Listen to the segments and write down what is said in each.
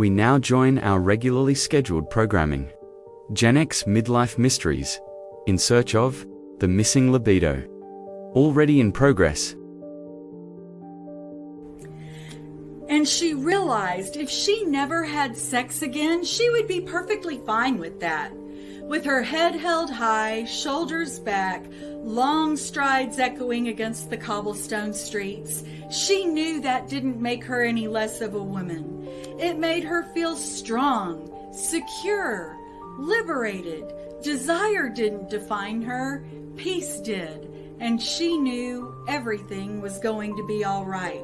we now join our regularly scheduled programming, Gen-X Midlife Mysteries, in search of the missing libido. Already in progress. And she realized if she never had sex again, she would be perfectly fine with that. With her head held high, shoulders back, long strides echoing against the cobblestone streets, she knew that didn't make her any less of a woman. It made her feel strong, secure, liberated. Desire didn't define her, peace did, and she knew everything was going to be all right.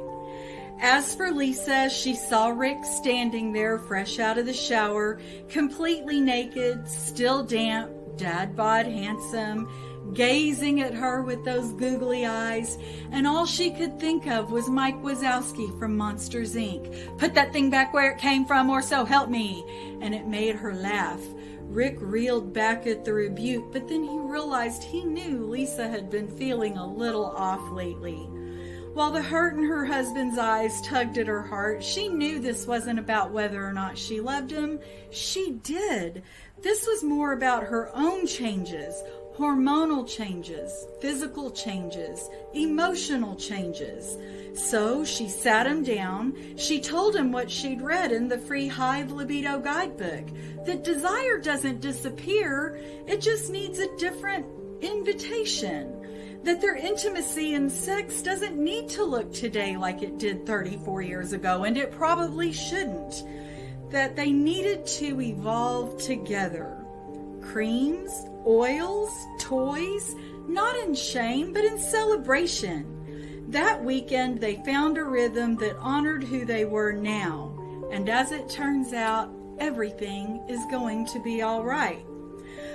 As for Lisa, she saw Rick standing there fresh out of the shower, completely naked, still damp, dad bod handsome, gazing at her with those googly eyes, and all she could think of was Mike Wazowski from Monsters, Inc. Put that thing back where it came from, or so help me. And it made her laugh. Rick reeled back at the rebuke, but then he realized he knew Lisa had been feeling a little off lately. While the hurt in her husband's eyes tugged at her heart, she knew this wasn't about whether or not she loved him. She did. This was more about her own changes, hormonal changes, physical changes, emotional changes. So she sat him down. She told him what she'd read in the free HIVE Libido guidebook, that desire doesn't disappear, it just needs a different invitation. That their intimacy and sex doesn't need to look today like it did 34 years ago, and it probably shouldn't. That they needed to evolve together. Creams, oils, toys, not in shame, but in celebration. That weekend, they found a rhythm that honored who they were now. And as it turns out, everything is going to be all right.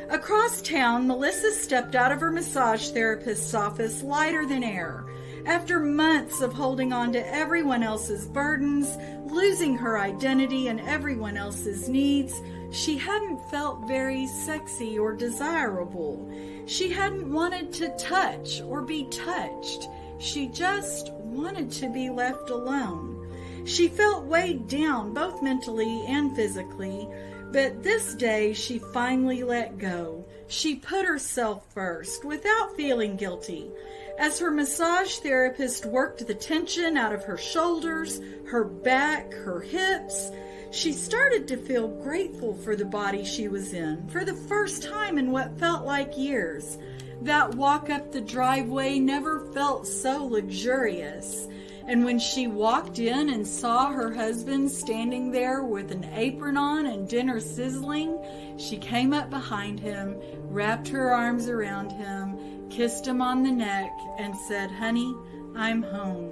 Across town, Melissa stepped out of her massage therapist's office lighter than air. After months of holding on to everyone else's burdens, losing her identity and everyone else's needs, she hadn't felt very sexy or desirable. She hadn't wanted to touch or be touched. She just wanted to be left alone. She felt weighed down, both mentally and physically. But this day, she finally let go. She put herself first, without feeling guilty. As her massage therapist worked the tension out of her shoulders, her back, her hips, she started to feel grateful for the body she was in, for the first time in what felt like years. That walk up the driveway never felt so luxurious. And when she walked in and saw her husband standing there with an apron on and dinner sizzling, she came up behind him, wrapped her arms around him, kissed him on the neck, and said, "Honey, I'm home."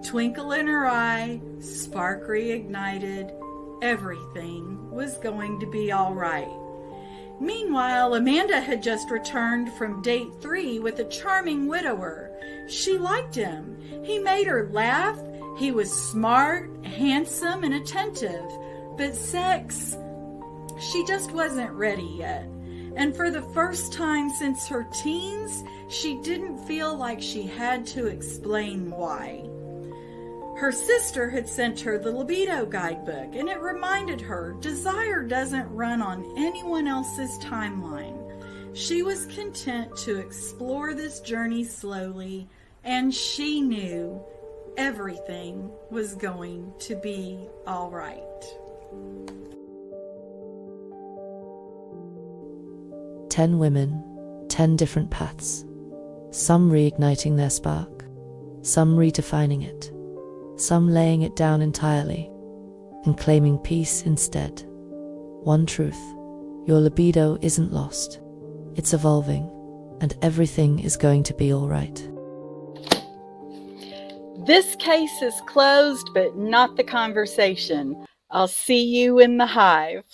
Twinkle in her eye, spark reignited. Everything was going to be all right. Meanwhile, Amanda had just returned from date 3 with a charming widower. She liked him. He made her laugh. He was smart, handsome, and attentive. But sex, she just wasn't ready yet. And for the first time since her teens, she didn't feel like she had to explain why. Her sister had sent her the Libido guidebook, and it reminded her desire doesn't run on anyone else's timeline. She was content to explore this journey slowly, and she knew everything was going to be all right. 10 women, 10 different paths. Some reigniting their spark, some redefining it, some laying it down entirely and claiming peace instead. One truth: your libido isn't lost. It's evolving, and everything is going to be all right. This case is closed, but not the conversation. I'll see you in the hive.